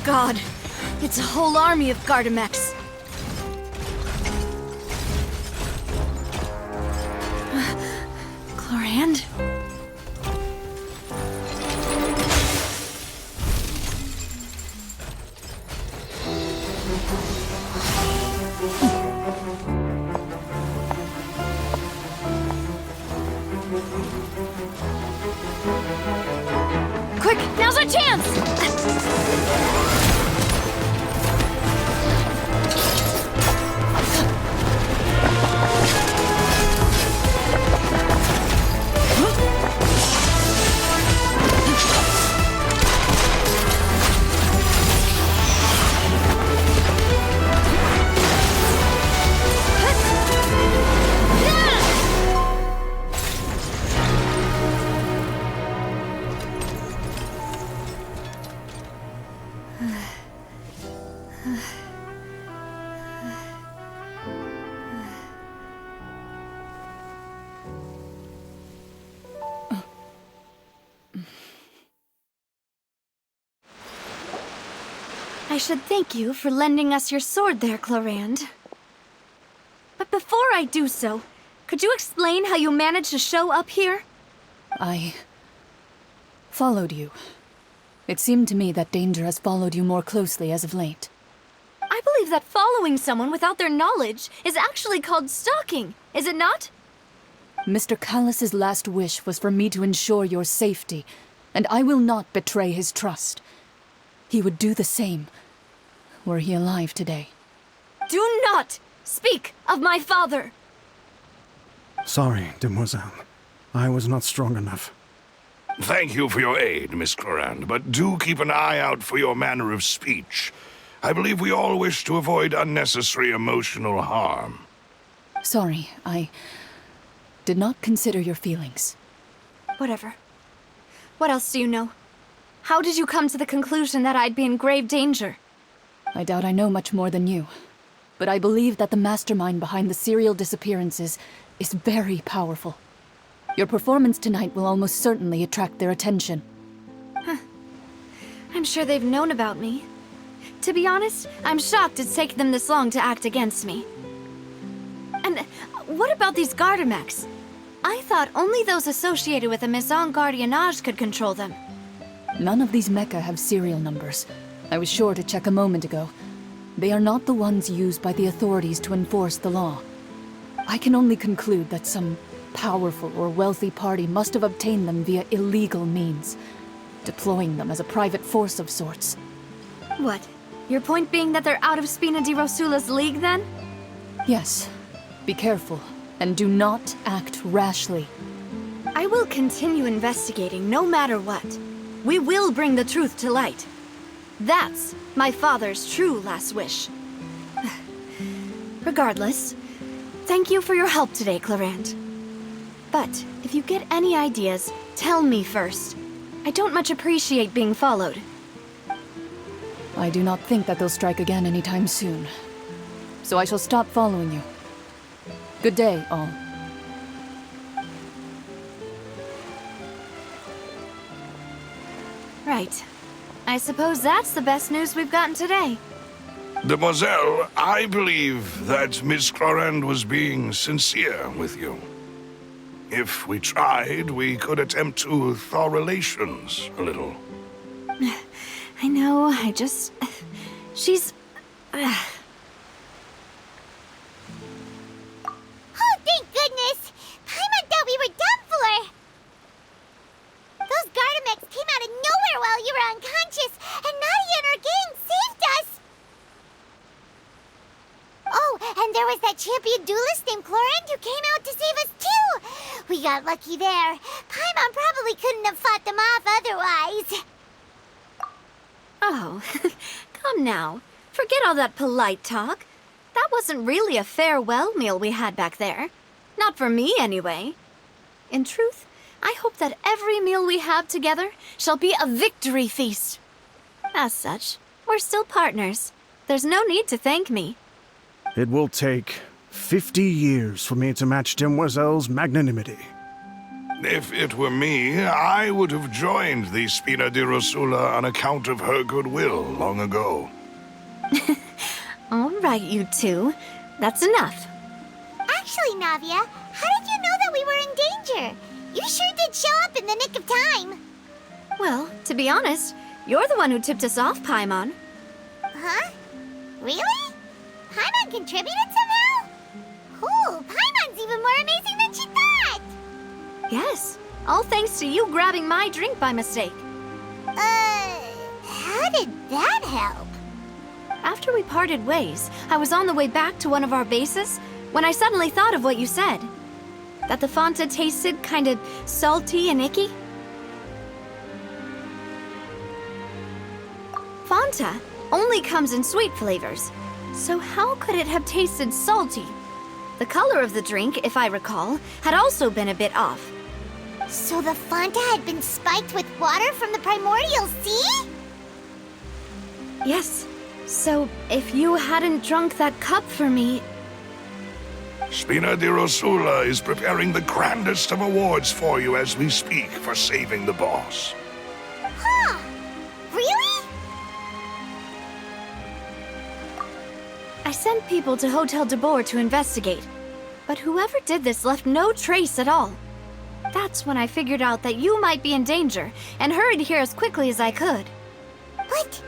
God, it's a whole army of Gardemeks. Clorinde? Quick, now's our chance! I should thank you for lending us your sword there, Clorinde. But before I do so, could you explain how you managed to show up here? I followed you. It seemed to me that danger has followed you more closely as of late. I believe that following someone without their knowledge is actually called stalking, is it not? Mr. Callus's last wish was for me to ensure your safety, and I will not betray his trust. He would do the same, were he alive today. Do not speak of my father! Sorry, demoiselle. I was not strong enough. Thank you for your aid, Miss Clorinde, but do keep an eye out for your manner of speech. I believe we all wish to avoid unnecessary emotional harm. Sorry, I did not consider your feelings. Whatever. What else do you know? How did you come to the conclusion that I'd be in grave danger? I doubt I know much more than you, but I believe that the mastermind behind the serial disappearances is very powerful. Your performance tonight will almost certainly attract their attention. I'm sure they've known about me. To be honest, I'm shocked it's taken them this long to act against me. And what about these Gardemeks? I thought only those associated with the Maison Gardiennage could control them. None of these mecha have serial numbers. I was sure to check a moment ago. They are not the ones used by the authorities to enforce the law. I can only conclude that some powerful or wealthy party must have obtained them via illegal means, deploying them as a private force of sorts. What? Your point being that they're out of Spina di Rosula's league, then? Yes. Be careful, and do not act rashly. I will continue investigating no matter what. We will bring the truth to light. That's my father's true last wish. Regardless, thank you for your help today, Clorinde. But if you get any ideas, tell me first. I don't much appreciate being followed. I do not think that they'll strike again anytime soon. So I shall stop following you. Good day, all. Right. I suppose that's the best news we've gotten today. Demoiselle, I believe that Miss Clorinde was being sincere with you. If we tried, we could attempt to thaw relations a little. I know, I just... She's... Oh, thank goodness! Paimon thought we were done for! Those Gardemeks came out of nowhere while you were unconscious, and Nadia and her gang saved us! Oh, and there was that champion duelist named Clorinde who came out to save us too! We got lucky there. Paimon probably couldn't have fought them off otherwise. Oh, come now. Forget all that polite talk. That wasn't really a farewell meal we had back there. Not for me, anyway. In truth, I hope that every meal we have together shall be a victory feast. As such, we're still partners. There's no need to thank me. It will take 50 years for me to match Demoiselle's magnanimity. If it were me, I would have joined the Spina di Rosula on account of her goodwill long ago. All right, you two. That's enough. Actually, Navia, how did you know that we were in danger? You sure did show up in the nick of time. Well, to be honest, you're the one who tipped us off, Paimon. Huh? Really? Paimon contributed somehow? Ooh, Paimon's even more amazing than she thought! Yes, all thanks to you grabbing my drink by mistake. How did that help? After we parted ways, I was on the way back to one of our bases when I suddenly thought of what you said. That the Fanta tasted kind of salty and icky. Fanta only comes in sweet flavors, so how could it have tasted salty? The color of the drink, if I recall, had also been a bit off. So the Fanta had been spiked with water from the primordial sea? Yes, so if you hadn't drunk that cup for me... Spina di Rosula is preparing the grandest of awards for you as we speak for saving the boss. Huh? Really? I sent people to Hotel de Boer to investigate, but whoever did this left no trace at all. That's when I figured out that you might be in danger and hurried here as quickly as I could. But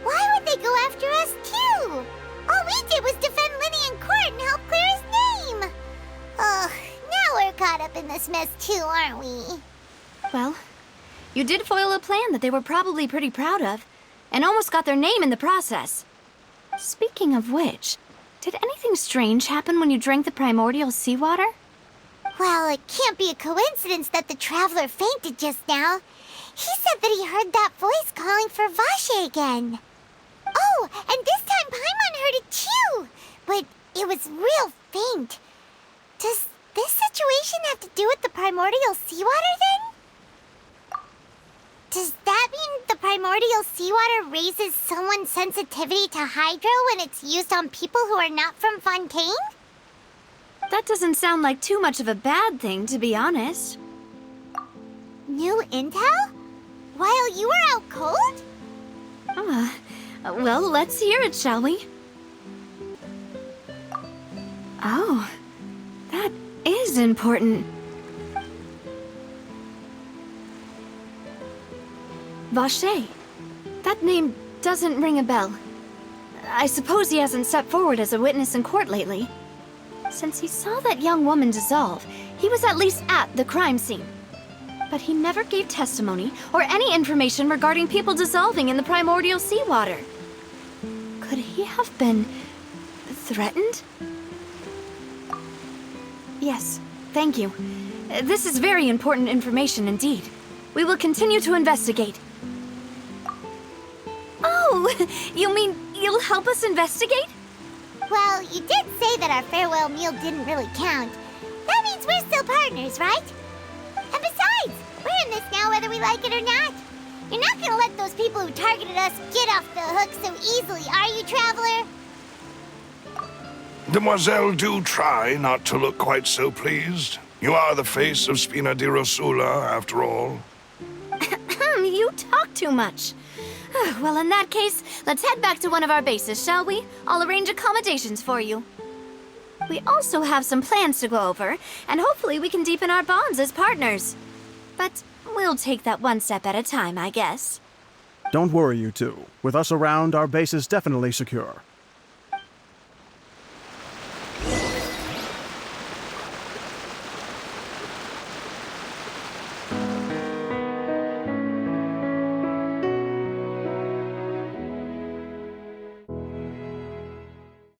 why would they go after us too? All we did was defend Linny in court and help clear his name. Ugh, now we're caught up in this mess too, aren't we? Well, you did foil a plan that they were probably pretty proud of, and almost got their name in the process. Speaking of which, did anything strange happen when you drank the primordial seawater? Well, it can't be a coincidence that the traveler fainted just now. He said that he heard that voice calling for Vache again. Oh, and this time Paimon heard it too, but it was real faint. Does this situation have to do with the primordial seawater then? Does that mean the primordial seawater raises someone's sensitivity to hydro when it's used on people who are not from Fontaine? That doesn't sound like too much of a bad thing, to be honest. New intel? While you were out cold? Well, let's hear it, shall we? Oh, that is important. Vache. That name doesn't ring a bell. I suppose he hasn't stepped forward as a witness in court lately. Since he saw that young woman dissolve, he was at least at the crime scene. But he never gave testimony or any information regarding people dissolving in the primordial seawater. Could he have been threatened? Yes, thank you. This is very important information indeed. We will continue to investigate. Oh, you mean you'll help us investigate? Well, you did say that our farewell meal didn't really count. That means we're still partners, right? And besides, we're in this now whether we like it or not. You're not gonna let those people who targeted us get off the hook so easily, are you, Traveler? Demoiselle, do try not to look quite so pleased. You are the face of Spina di Rosula, after all. You talk too much. Well, in that case, let's head back to one of our bases, shall we? I'll arrange accommodations for you. We also have some plans to go over, and hopefully we can deepen our bonds as partners. But we'll take that one step at a time, I guess. Don't worry, you two. With us around, our base is definitely secure.